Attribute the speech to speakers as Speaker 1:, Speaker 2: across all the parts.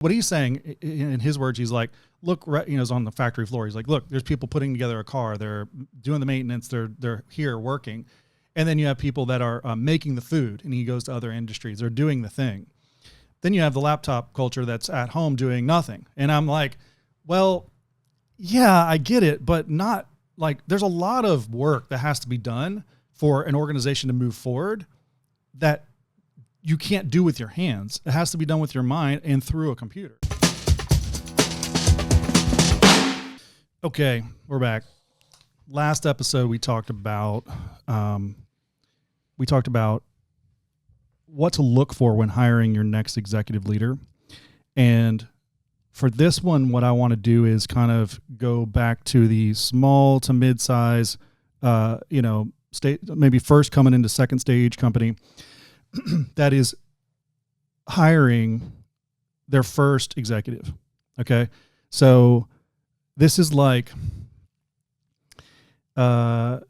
Speaker 1: What he's saying, in his words, he's like, look, is on the factory floor. He's like, look, there's people putting together a car. They're doing the maintenance. They're here working. And then you have people that are making the food, and he goes to other industries. They're doing the thing. Then you have the laptop culture that's at home doing nothing. And I'm like, well, yeah, I get it, but not like there's a lot of work that has to be done for an organization to move forward that you can't do with your hands. It has to be done with your mind and through a computer. Okay, we're back. Last episode we talked about what to look for when hiring your next executive leader. And for this one, what I want to do is kind of go back to the small to mid-size, maybe first coming into second stage company that is hiring their first executive. Okay. So this is like, this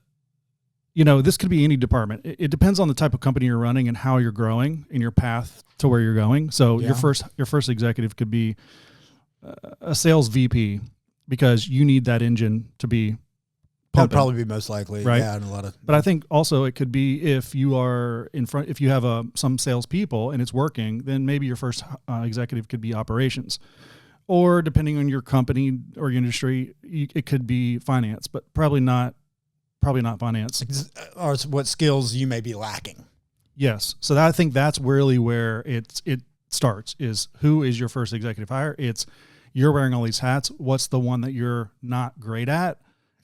Speaker 1: could be any department. It depends on the type of company you're running and how you're growing in your path to where you're going. So your first executive could be a sales VP, because you need that engine to be pumping.
Speaker 2: That'd probably be most likely,
Speaker 1: right?
Speaker 2: Yeah, and
Speaker 1: But I think also it could be if you are if you have some salespeople and it's working, then maybe your first executive could be operations, or depending on your company or your industry, it could be finance, but probably not finance.
Speaker 2: Or what skills you may be lacking.
Speaker 1: Yes. So I think that's really where it starts, is who is your first executive hire? It's you're wearing all these hats. What's the one that you're not great at?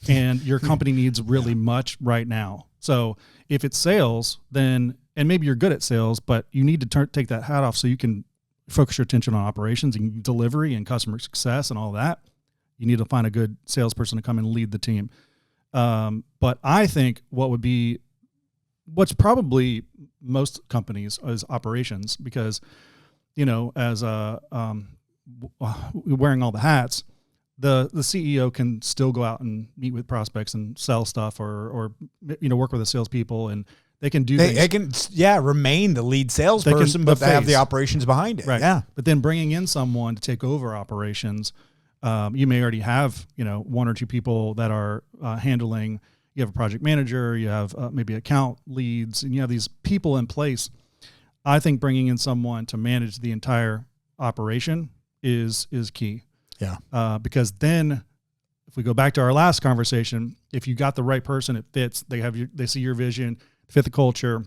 Speaker 1: And your company needs really much right now. So if it's sales, then, and maybe you're good at sales, but you need to take that hat off so you can focus your attention on operations and delivery and customer success and all that. You need to find a good salesperson to come and lead the team. But I think what's probably most companies is operations, because, as wearing all the hats, the CEO can still go out and meet with prospects and sell stuff or work with the salespeople, and they can do things.
Speaker 2: They can, remain the lead salesperson, but they have the operations behind it.
Speaker 1: Right.
Speaker 2: Yeah.
Speaker 1: But then bringing in someone to take over operations, you may already have, one or two people that are handling. You have a project manager, you have maybe account leads, and you have these people in place. I think bringing in someone to manage the entire operation is key.
Speaker 2: Yeah.
Speaker 1: Because then, if we go back to our last conversation, if you got the right person, it fits. They see your vision, fit the culture.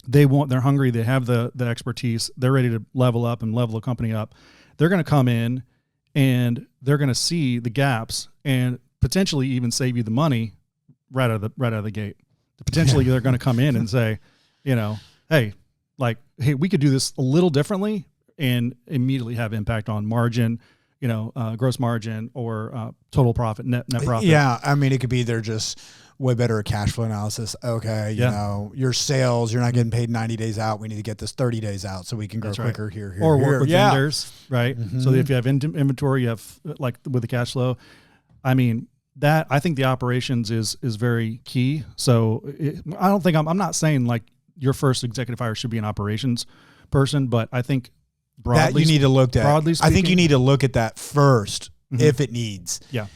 Speaker 1: They're hungry. They have the expertise. They're ready to level up and level the company up. They're going to come in and they're going to see the gaps and potentially even save you the money right out of the gate. Potentially, they're going to come in and say, hey, we could do this a little differently and immediately have impact on margin, gross margin or total profit, net profit.
Speaker 2: Yeah. I mean, it could be they're just way better at cash flow analysis. Okay. Your sales, you're not getting paid 90 days out. We need to get this 30 days out so we can grow quicker here.
Speaker 1: Or work with vendors, right? Mm-hmm. So if you have inventory, you have like with the cash flow. I mean, that I think the operations is very key. So I'm not saying like your first executive hire should be an operations person, but I think broadly,
Speaker 2: that you need to look at.
Speaker 1: Broadly speaking,
Speaker 2: I think you need to look at that first, if it needs
Speaker 1: Yeah.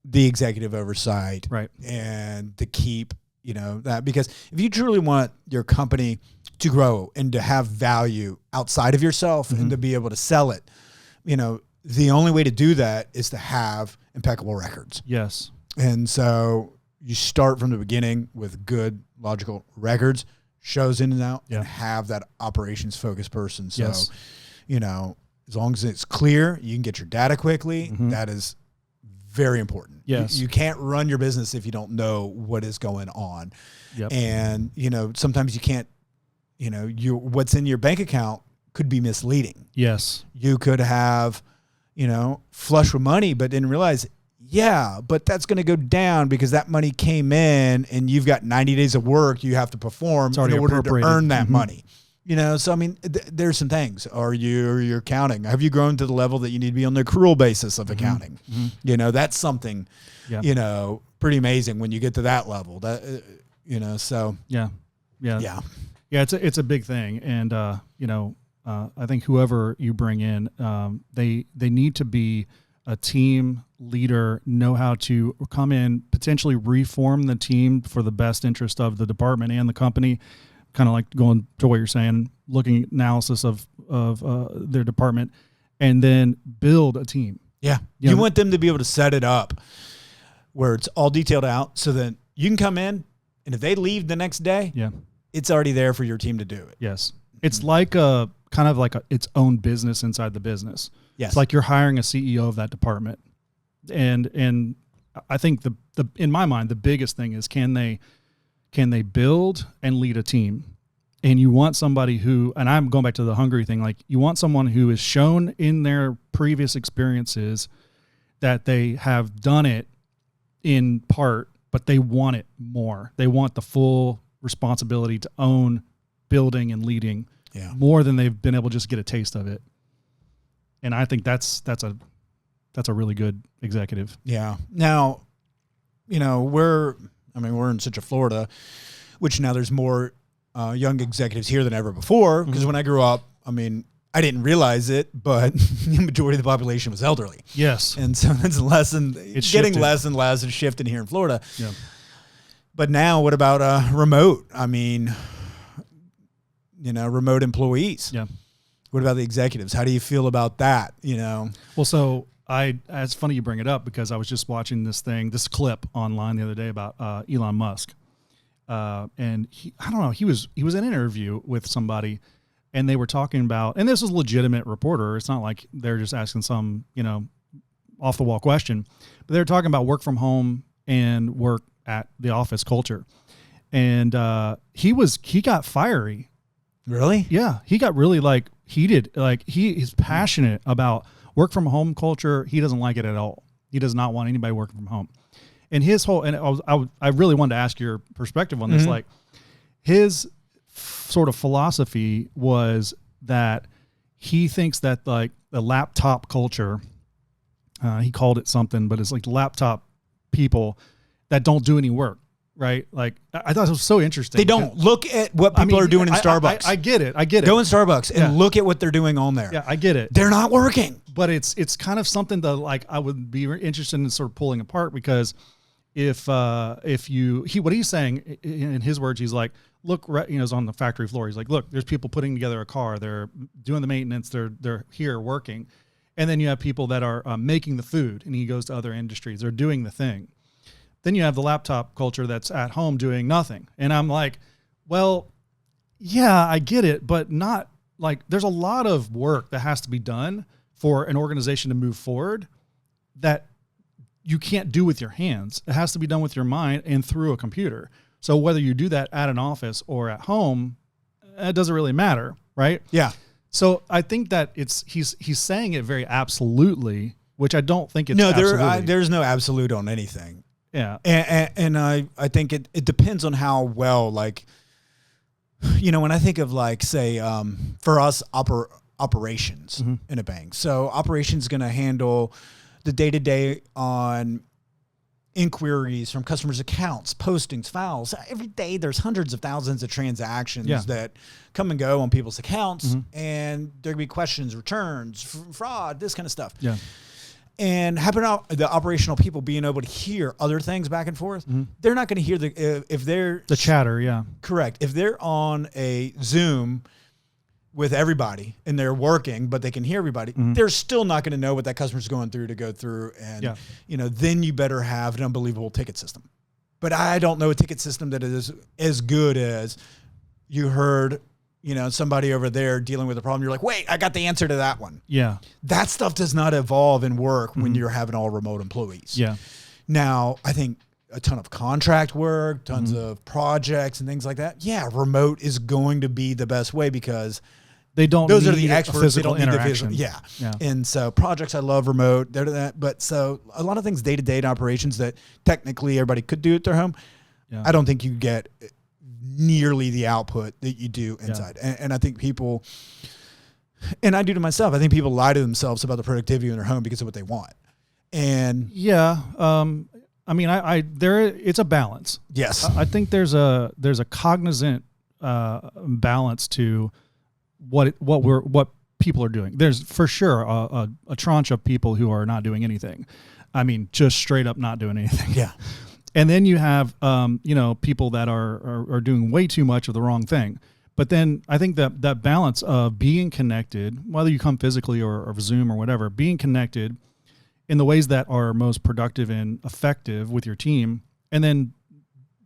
Speaker 2: the executive oversight,
Speaker 1: right?
Speaker 2: And to keep, that, because if you truly want your company to grow and to have value outside of yourself and to be able to sell it, the only way to do that is to have impeccable records.
Speaker 1: Yes.
Speaker 2: And so you start from the beginning with good, logical records, shows in and out, and have that operations focused person. So, as long as it's clear, you can get your data quickly. That is very important.
Speaker 1: Yes.
Speaker 2: You can't run your business if you don't know what is going on.
Speaker 1: Yep.
Speaker 2: And, sometimes you can't, what's in your bank account could be misleading.
Speaker 1: Yes.
Speaker 2: You could have, flush with money, but didn't realize, but that's going to go down because that money came in and you've got 90 days of work you have to perform in order to earn that money. So I mean, there's some things. Are you're accounting? Have you grown to the level that you need to be on the accrual basis of accounting? That's something, pretty amazing when you get to that level. So
Speaker 1: yeah, it's a big thing, and I think whoever you bring in, they need to be a team leader, know how to come in, potentially reform the team for the best interest of the department and the company. Kind of like going to what you're saying, looking at analysis of their department, and then build a team.
Speaker 2: Yeah. You want them to be able to set it up where it's all detailed out so that you can come in, and if they leave the next day, it's already there for your team to do it.
Speaker 1: Yes. It's like its own business inside the business.
Speaker 2: Yes.
Speaker 1: It's like you're hiring a CEO of that department. And I think in my mind, the biggest thing is can they build and lead a team? And you want somebody who, and I'm going back to the hungry thing, like you want someone who is shown in their previous experiences that they have done it in part, but they want it more. They want the full responsibility to own building and leading more than they've been able to just get a taste of it. And I think that's a really good executive.
Speaker 2: Yeah. Now, we're in Central Florida, which now there's more young executives here than ever before. Because when I grew up, I didn't realize it, but the majority of the population was elderly.
Speaker 1: Yes.
Speaker 2: And so that's less and less and shifting here in Florida.
Speaker 1: Yeah.
Speaker 2: But now what about remote? Remote employees.
Speaker 1: Yeah.
Speaker 2: What about the executives? How do you feel about that?
Speaker 1: Well, so it's funny you bring it up because I was just watching this clip online the other day about Elon Musk. And he was in an interview with somebody and they were talking about, and this was a legitimate reporter. It's not like they're just asking some, off the wall question, but they're talking about work from home and work at the office culture. And he got fiery.
Speaker 2: Really?
Speaker 1: Yeah. He got really heated. He is passionate about work from home culture. He doesn't like it at all. He does not want anybody working from home. And his whole, and I really wanted to ask your perspective on this. Like his sort of philosophy was that he thinks that the laptop culture, he called it something, but it's like laptop people that don't do any work. Right. Like I thought it was so interesting.
Speaker 2: They don't look at what people are doing in Starbucks.
Speaker 1: I get it.
Speaker 2: Go in Starbucks and look at what they're doing on there.
Speaker 1: Yeah, I get it.
Speaker 2: They're not working.
Speaker 1: But it's kind of something that I would be interested in sort of pulling apart because what he's saying in his words, he's like, look, is on the factory floor. He's like, look, there's people putting together a car. They're doing the maintenance. They're here working. And then you have people that are making the food, and he goes to other industries. They're doing the thing. Then you have the laptop culture that's at home doing nothing. And I'm like, well, yeah, I get it, but not there's a lot of work that has to be done for an organization to move forward that you can't do with your hands. It has to be done with your mind and through a computer. So whether you do that at an office or at home, it doesn't really matter, right?
Speaker 2: Yeah.
Speaker 1: So I think that he's saying it very absolutely, which I don't think it's
Speaker 2: there's no absolute on anything.
Speaker 1: Yeah.
Speaker 2: And I think it depends on how well, when I think of say, for us, operations in a bank. So operations is going to handle the day-to-day on inquiries from customers' accounts, postings, files. Every day there's hundreds of thousands of transactions that come and go on people's accounts. And there can be questions, returns, fraud, this kind of stuff.
Speaker 1: Yeah.
Speaker 2: And the operational people being able to hear other things back and forth, they're not going to hear if they're
Speaker 1: the chatter. Yeah,
Speaker 2: correct. If they're on a Zoom with everybody and they're working, but they can hear everybody, they're still not going to know what that customer's going through to go through. And then you better have an unbelievable ticket system. But I don't know a ticket system that is as good as you heard. Somebody over there dealing with a problem. You're like, wait, I got the answer to that one.
Speaker 1: Yeah.
Speaker 2: That stuff does not evolve and work when you're having all remote employees.
Speaker 1: Yeah.
Speaker 2: Now, I think a ton of contract work, tons of projects and things like that. Yeah, remote is going to be the best way because those are the experts. They don't need the physical. Yeah. And so projects, I love remote. But so a lot of things day-to-day operations that technically everybody could do at their home. Yeah. I don't think you get nearly the output that you do inside. Yeah. And I think people, and I do to myself, I think people lie to themselves about the productivity in their home because of what they want. And it's a balance. Yes.
Speaker 1: I think there's a cognizant balance to what people are doing. There's for sure a tranche of people who are not doing anything. I mean, just straight up not doing anything.
Speaker 2: Yeah.
Speaker 1: And then you have, people that are doing way too much of the wrong thing. But then I think that balance of being connected, whether you come physically or Zoom or whatever, being connected in the ways that are most productive and effective with your team, and then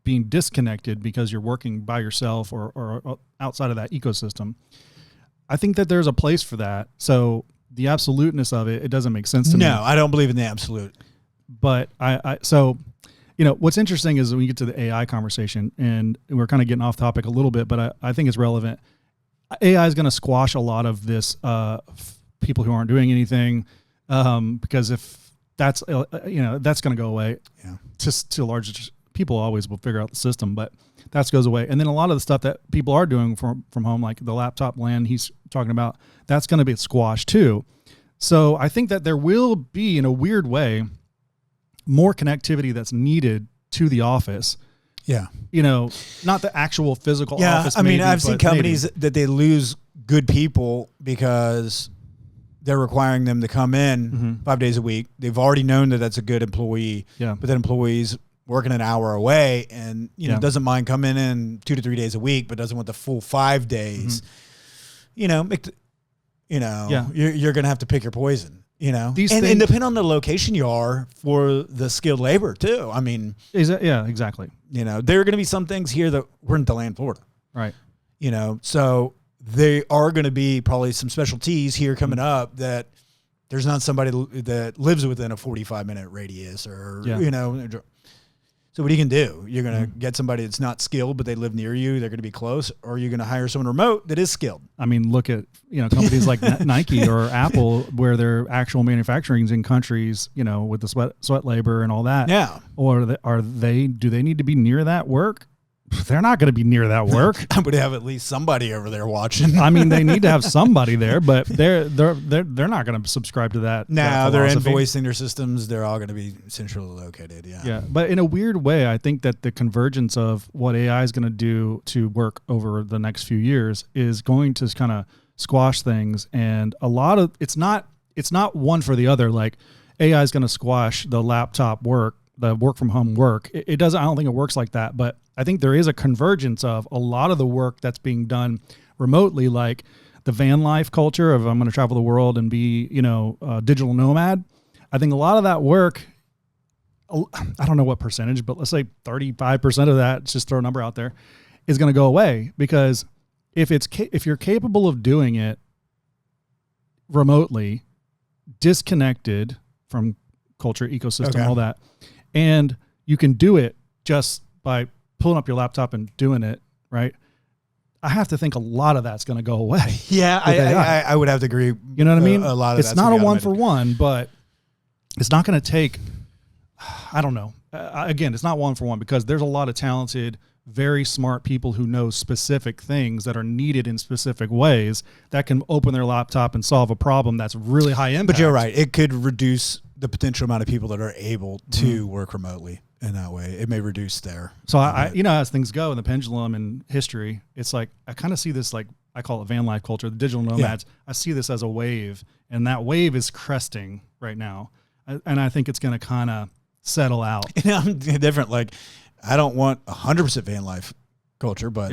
Speaker 1: being disconnected because you're working by yourself or outside of that ecosystem. I think that there's a place for that. So the absoluteness of it doesn't make sense to me.
Speaker 2: No, I don't believe in the absolute.
Speaker 1: But what's interesting is when you get to the AI conversation, and we're kind of getting off topic a little bit, but I think it's relevant. AI is going to squash a lot of this people who aren't doing anything, because if that's that's going to go away.
Speaker 2: Yeah.
Speaker 1: Just to large people always will figure out the system, but that goes away. And then a lot of the stuff that people are doing from home, like the laptop land he's talking about, that's going to be squashed too. So I think that there will be, in a weird way, more connectivity that's needed to the office.
Speaker 2: Yeah.
Speaker 1: Not the actual physical office.
Speaker 2: I mean, I've seen companies that they lose good people because they're requiring them to come in 5 days a week. They've already known that that's a good employee.
Speaker 1: Yeah.
Speaker 2: But that employee's working an hour away and, doesn't mind coming in 2 to 3 days a week, but doesn't want the full 5 days. You're going to have to pick your poison. And depend on the location you are for the skilled labor too. I mean,
Speaker 1: yeah, exactly.
Speaker 2: There are going to be some things here that we're in DeLand, Florida.
Speaker 1: Right.
Speaker 2: So there are going to be probably some specialties here coming up that there's not somebody that lives within a 45-minute radius or, So what are you going to do? You're going to get somebody that's not skilled, but they live near you. They're going to be close. Or you're going to hire someone remote that is skilled.
Speaker 1: I mean, look at, companies like Nike or Apple, where their actual manufacturing is in countries, with the sweat labor and all that.
Speaker 2: Yeah.
Speaker 1: Or do they need to be near that work? They're not going to be near that work.
Speaker 2: I would have at least somebody over there watching.
Speaker 1: I mean, they need to have somebody there, but they're not going to subscribe to that.
Speaker 2: No, they're invoicing their systems. They're all going to be centrally located. Yeah.
Speaker 1: Yeah. But in a weird way, I think that the convergence of what AI is going to do to work over the next few years is going to kind of squash things. And a lot of it's not one for the other. Like AI is going to squash the laptop work, the work from home work. It doesn't. I don't think it works like that. But I think there is a convergence of a lot of the work that's being done remotely, like the van life culture of I'm going to travel the world and be, a digital nomad. I think a lot of that work, I don't know what percentage, but let's say 35% of that, just throw a number out there, is going to go away, because if you're capable of doing it remotely, disconnected from culture, ecosystem, all that, and you can do it just by pulling up your laptop and doing it, right? I have to think a lot of that's going to go away.
Speaker 2: Yeah, I would have to agree.
Speaker 1: You know what I mean?
Speaker 2: A lot of
Speaker 1: it's not a one for one, but it's not going to take, I don't know. Again, it's not one for one, because there's a lot of talented, very smart people who know specific things that are needed in specific ways that can open their laptop and solve a problem that's really high impact.
Speaker 2: But you're right. It could reduce the potential amount of people that are able to work remotely. In that way, it may reduce there.
Speaker 1: So I as things go in the pendulum in history, it's like I kind of see this, like I call it van life culture, the digital nomads. Yeah. I see this as a wave, and that wave is cresting right now, and I think it's going to kind of settle out.
Speaker 2: I'm different. Like, I don't want 100% van life culture, but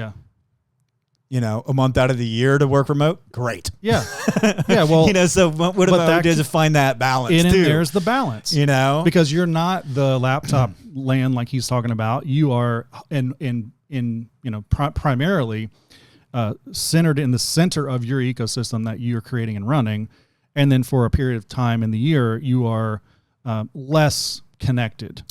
Speaker 2: a month out of the year to work remote, great.
Speaker 1: Yeah, yeah. Well,
Speaker 2: so what about we do to find that balance?
Speaker 1: And there's the balance, because you're not the laptop land like he's talking about. You are primarily centered in the center of your ecosystem that you're creating and running, and then for a period of time in the year, you are less connected.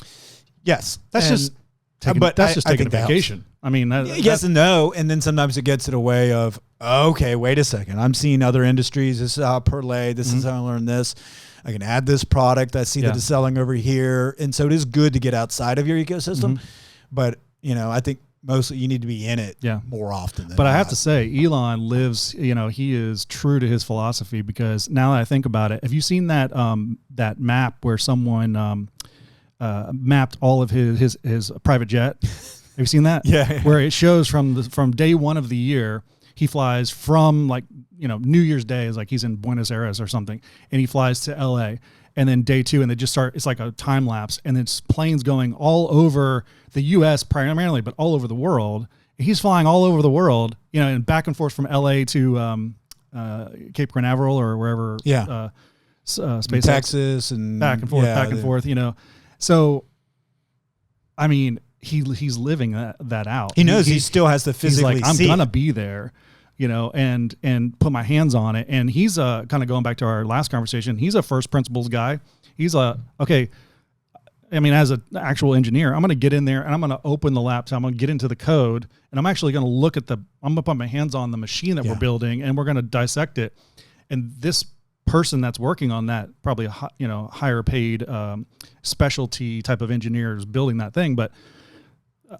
Speaker 2: Yes,
Speaker 1: that's just taking a vacation. I mean,
Speaker 2: yes and no. And then sometimes it gets in a way of, okay, wait a second. I'm seeing other industries. This is how I parlay. This is how I learn this. I can add this product. I see that it's selling over here. And so it is good to get outside of your ecosystem. But, I think mostly you need to be in it more often than
Speaker 1: But I have to say, Elon lives, he is true to his philosophy, because now that I think about it, have you seen that that map where someone mapped all of his private jet? Have you seen that?
Speaker 2: Yeah.
Speaker 1: Where it shows from day one of the year, he flies from like, New Year's Day is like he's in Buenos Aires or something, and he flies to LA, and then day 2, and they just start, it's like a time lapse, and it's planes going all over the US primarily, but all over the world. He's flying all over the world, and back and forth from LA to Cape Canaveral or wherever.
Speaker 2: Yeah.
Speaker 1: SpaceX,
Speaker 2: Texas, and
Speaker 1: back and forth, So, I mean, he's living that out.
Speaker 2: He knows he still has to physically
Speaker 1: he's like, I'm gonna be there, and put my hands on it. And he's kind of going back to our last conversation. He's a first principles guy. He's okay. I mean, as an actual engineer, I'm going to get in there and I'm going to open the laptop. I'm going to get into the code, and I'm actually going to look at I'm going to put my hands on the machine that we're building, and we're going to dissect it. And this person that's working on that, probably a higher paid specialty type of engineer is building that thing, but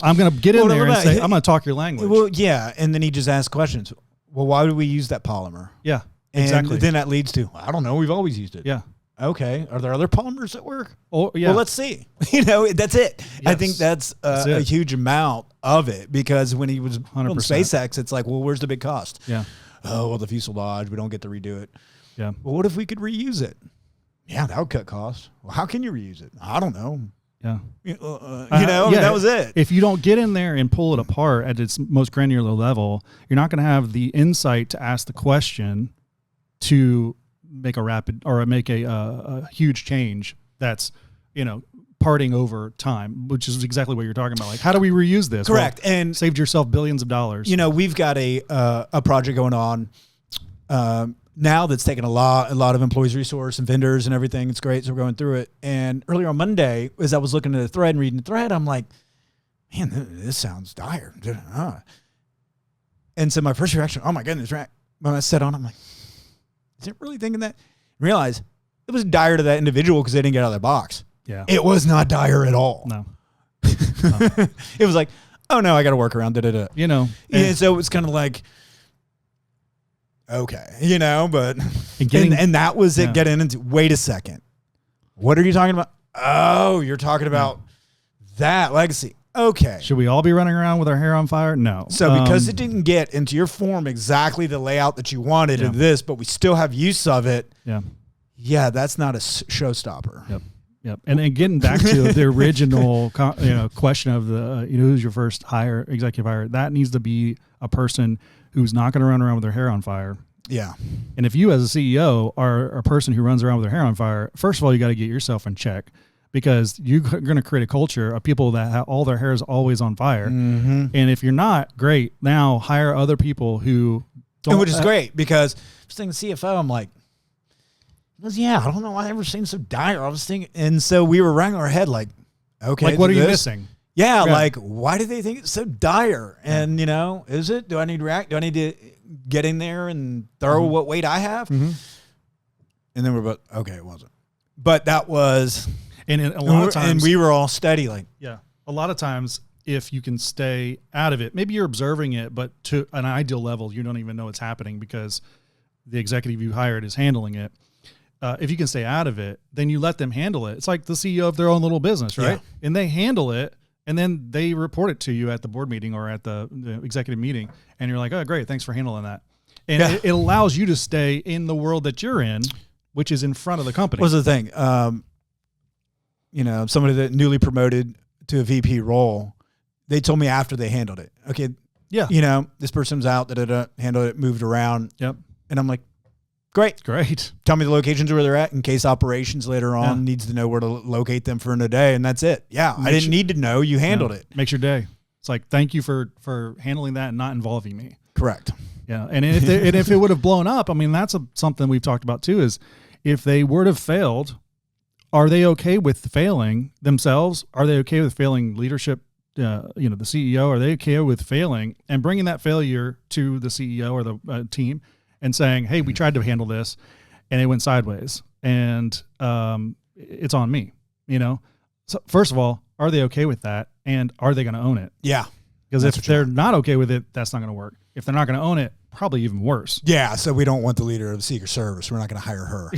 Speaker 1: I'm going to get in there and say, I'm going to talk your language.
Speaker 2: Well, yeah. And then he just asks questions. Well, why would we use that polymer?
Speaker 1: Yeah,
Speaker 2: exactly. And then that leads to, I don't know, we've always used it.
Speaker 1: Yeah.
Speaker 2: Okay. Are there other polymers that work?
Speaker 1: Oh, yeah.
Speaker 2: Well, let's see. That's it. Yes. I think that's a huge amount of it, because when he was on SpaceX, it's like, well, where's the big cost?
Speaker 1: Yeah.
Speaker 2: Oh, well, the fuselage, we don't get to redo it.
Speaker 1: Yeah.
Speaker 2: Well, what if we could reuse it? Yeah, that would cut costs. Well, how can you reuse it? I don't know.
Speaker 1: Yeah.
Speaker 2: That was it.
Speaker 1: If you don't get in there and pull it apart at its most granular level, you're not going to have the insight to ask the question to make a rapid or make a huge change that's, parting over time, which is exactly what you're talking about. Like, how do we reuse this?
Speaker 2: Correct.
Speaker 1: Well,
Speaker 2: and
Speaker 1: saved yourself billions of dollars.
Speaker 2: We've got a project going on now that's taken a lot of employees' resource and vendors and everything. It's great. So we're going through it. And earlier on Monday, as I was looking at the thread and reading the thread, I'm like, man, this sounds dire. And so my first reaction, oh my goodness, right? When I sat on, I'm like, is it really thinking that? And realize it was dire to that individual because they didn't get out of their box.
Speaker 1: Yeah.
Speaker 2: It was not dire at all.
Speaker 1: No.
Speaker 2: It was like, oh no, I got to work around it. And so it's kind of like, okay, but and that was it. Getting into, wait a second, what are you talking about? Oh, you're talking about that legacy. Okay.
Speaker 1: Should we all be running around with our hair on fire? No.
Speaker 2: So because it didn't get into your form exactly the layout that you wanted of this, but we still have use of it.
Speaker 1: Yeah.
Speaker 2: Yeah, that's not a showstopper.
Speaker 1: Yep. And then getting back to the original question of the who's your first executive hire, that needs to be a person who's not going to run around with their hair on fire.
Speaker 2: Yeah.
Speaker 1: And if you as a CEO are a person who runs around with their hair on fire, first of all, you got to get yourself in check, because you're going to create a culture of people that have all their hair is always on fire.
Speaker 2: Mm-hmm.
Speaker 1: And if you're not, great. Now hire other people who don't.
Speaker 2: Which is great, because I was thinking CFO, I'm like, I don't know why I ever seen so dire. I was thinking, and so we were wrangling our head like, okay,
Speaker 1: like, what are you missing?
Speaker 2: Yeah, like, why do they think it's so dire? And, is it? Do I need to react? Do I need to get in there and throw what weight I have?
Speaker 1: Mm-hmm.
Speaker 2: And then we're about, okay, it wasn't. But that was,
Speaker 1: and a lot of times,
Speaker 2: and we were all steady, like,
Speaker 1: a lot of times, if you can stay out of it, maybe you're observing it, but to an ideal level, you don't even know it's happening because the executive you hired is handling it. If you can stay out of it, then you let them handle it. It's like the CEO of their own little business, right? Yeah. And they handle it, and then they report it to you at the board meeting or at the executive meeting, and you're like, oh, great, thanks for handling that. And it allows you to stay in the world that you're in, which is in front of the company.
Speaker 2: What's the thing? Somebody that newly promoted to a VP role, they told me after they handled it. Okay, this person's out, handled it, moved around.
Speaker 1: Yep.
Speaker 2: And I'm like, great. Tell me the locations where they're at in case operations later on needs to know where to locate them for in a day, and that's it. Yeah, I didn't need to know. You handled it.
Speaker 1: Makes your day. It's like, thank you for handling that and not involving me.
Speaker 2: Correct.
Speaker 1: Yeah, and if it would have blown up, I mean, that's something we've talked about too, is if they would have failed, are they okay with failing themselves? Are they okay with failing leadership? The CEO, are they okay with failing and bringing that failure to the CEO or the team and saying, hey, we tried to handle this and it went sideways, and it's on me, So first of all, are they okay with that? And are they going to own it?
Speaker 2: Yeah.
Speaker 1: Because if they're not okay with it, that's not going to work. If they're not going to own it, probably even worse.
Speaker 2: Yeah, so we don't want the leader of the Secret Service. We're not going to hire her.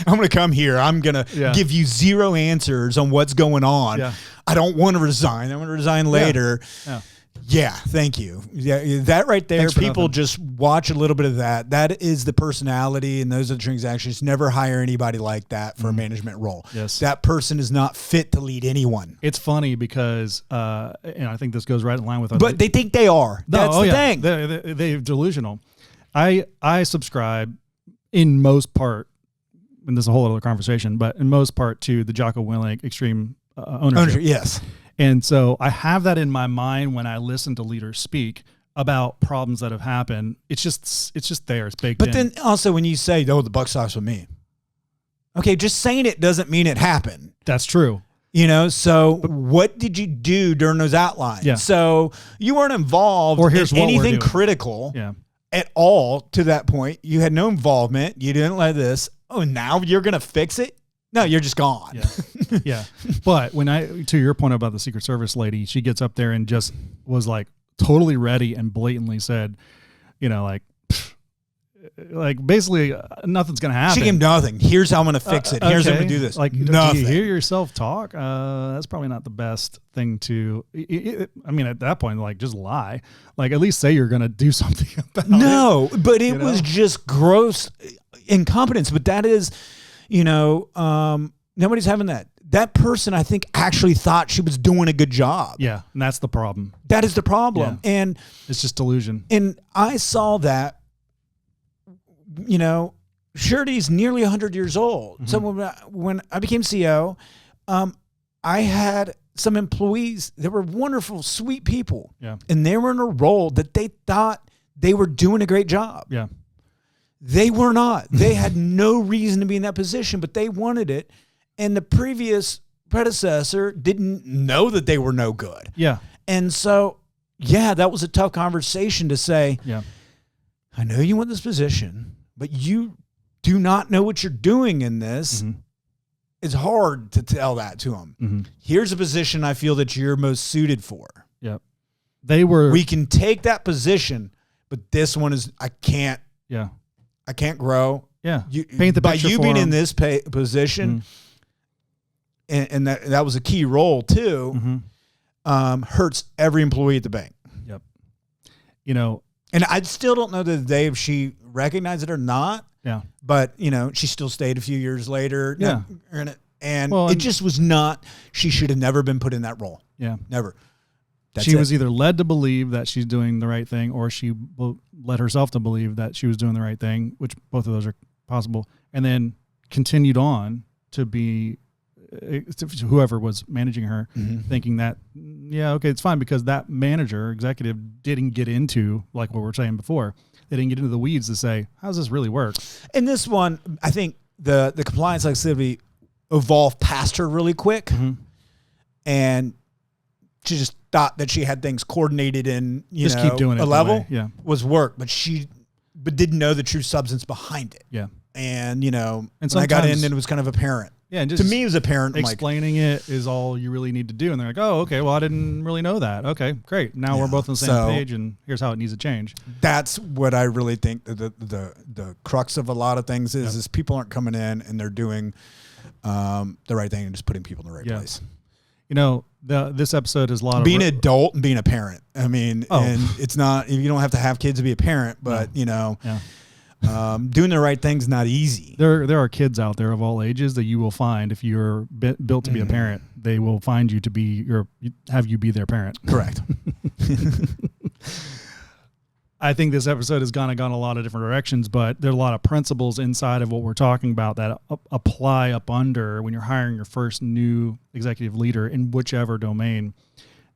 Speaker 2: I'm going to come here. I'm going to give you zero answers on what's going on.
Speaker 1: Yeah.
Speaker 2: I don't want to resign. I want to resign later.
Speaker 1: Yeah.
Speaker 2: Yeah, thank you. Yeah, that right there, people just watch a little bit of that. That is the personality, and those are the transactions. Never hire anybody like that for a management role.
Speaker 1: Yes.
Speaker 2: That person is not fit to lead anyone.
Speaker 1: It's funny because, and I think this goes right in line with other.
Speaker 2: But they think they are. That's the thing.
Speaker 1: They're delusional. I subscribe in most part, and this is a whole other conversation, but in most part to the Jocko Willink extreme ownership.
Speaker 2: Yes.
Speaker 1: And so I have that in my mind when I listen to leaders speak about problems that have happened. It's just there. It's baked in.
Speaker 2: But then also when you say, "Oh, the buck stops with me," okay, just saying it doesn't mean it happened.
Speaker 1: That's true.
Speaker 2: So what did you do during those outlines?
Speaker 1: Yeah.
Speaker 2: So you weren't involved in anything critical at all to that point. You had no involvement. You didn't let this. Oh, now you're going to fix it? No, you're just gone.
Speaker 1: Yeah. Yeah. But to your point about the Secret Service lady, she gets up there and just was like totally ready and blatantly said, like basically nothing's going to happen.
Speaker 2: She gave nothing. Here's how I'm going to fix it. Here's how I'm going to do this.
Speaker 1: Like,
Speaker 2: nothing.
Speaker 1: Do you hear yourself talk? That's probably not the best thing to, I mean, at that point, like just lie, like at least say you're going to do something about it.
Speaker 2: No, but it was just gross incompetence. But that is, nobody's having that. That person, I think, actually thought she was doing a good job.
Speaker 1: Yeah, and that's the problem.
Speaker 2: That is the problem.
Speaker 1: Yeah.
Speaker 2: And
Speaker 1: it's just delusion.
Speaker 2: And I saw that, Surety's nearly 100 years old. Mm-hmm. So when I became CEO, I had some employees that were wonderful, sweet people.
Speaker 1: Yeah.
Speaker 2: And they were in a role that they thought they were doing a great job.
Speaker 1: Yeah.
Speaker 2: They were not. They had no reason to be in that position, but they wanted it. And the previous predecessor didn't know that they were no good.
Speaker 1: Yeah.
Speaker 2: And so, that was a tough conversation to say, I know you want this position, but you do not know what you're doing in this. Mm-hmm. It's hard to tell that to them. Mm-hmm. Here's a position I feel that you're most suited for.
Speaker 1: Yep.
Speaker 2: We can take that position, but this one is, I can't grow.
Speaker 1: Yeah.
Speaker 2: Paint the picture by you being in this position. Mm-hmm. And that was a key role too. Mm-hmm. Hurts every employee at the bank.
Speaker 1: Yep.
Speaker 2: And I still don't know to the day if she recognized it or not.
Speaker 1: Yeah.
Speaker 2: But, she still stayed a few years later.
Speaker 1: Yeah.
Speaker 2: And it just was not, she should have never been put in that role.
Speaker 1: Yeah.
Speaker 2: Never.
Speaker 1: She was either led to believe that she's doing the right thing, or she led herself to believe that she was doing the right thing, which both of those are possible, and then continued on to be whoever was managing her, thinking that, it's fine, because that manager, executive, didn't get into, like what we were saying before, they didn't get into the weeds to say, how does this really work?
Speaker 2: And this one, I think the compliance activity evolved past her really quick, and she just thought that she had things coordinated and
Speaker 1: just keep doing it
Speaker 2: a level
Speaker 1: was
Speaker 2: work, but didn't know the true substance behind it.
Speaker 1: Yeah.
Speaker 2: And when I got in, then it was kind of apparent.
Speaker 1: Yeah, and just
Speaker 2: to me, it was apparent.
Speaker 1: Explaining it is all you really need to do. And they're like, oh, okay, well, I didn't really know that. Okay, great. Now we're both on the same page, and here's how it needs to change.
Speaker 2: That's what I really think the crux of a lot of things is people aren't coming in and they're doing the right thing and just putting people in the right place.
Speaker 1: This episode is a lot of
Speaker 2: being an adult and being a parent. I mean, and it's not, you don't have to have kids to be a parent, but doing the right thing's not easy.
Speaker 1: There are kids out there of all ages that you will find, if you're built to be a parent, they will find you to have you be their parent.
Speaker 2: Correct.
Speaker 1: I think this episode has gone a lot of different directions, but there are a lot of principles inside of what we're talking about that apply up under when you're hiring your first new executive leader in whichever domain,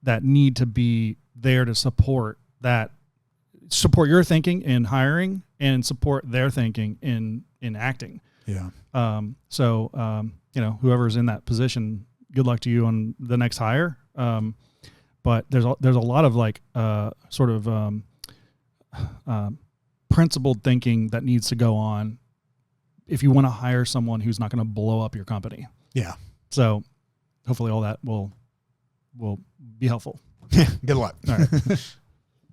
Speaker 1: that need to be there to support your thinking in hiring and support their thinking in acting.
Speaker 2: Yeah.
Speaker 1: Whoever's in that position, good luck to you on the next hire. But there's a lot of principled thinking that needs to go on if you want to hire someone who's not going to blow up your company.
Speaker 2: Yeah.
Speaker 1: So hopefully all that will be helpful.
Speaker 2: Good luck.
Speaker 1: All right.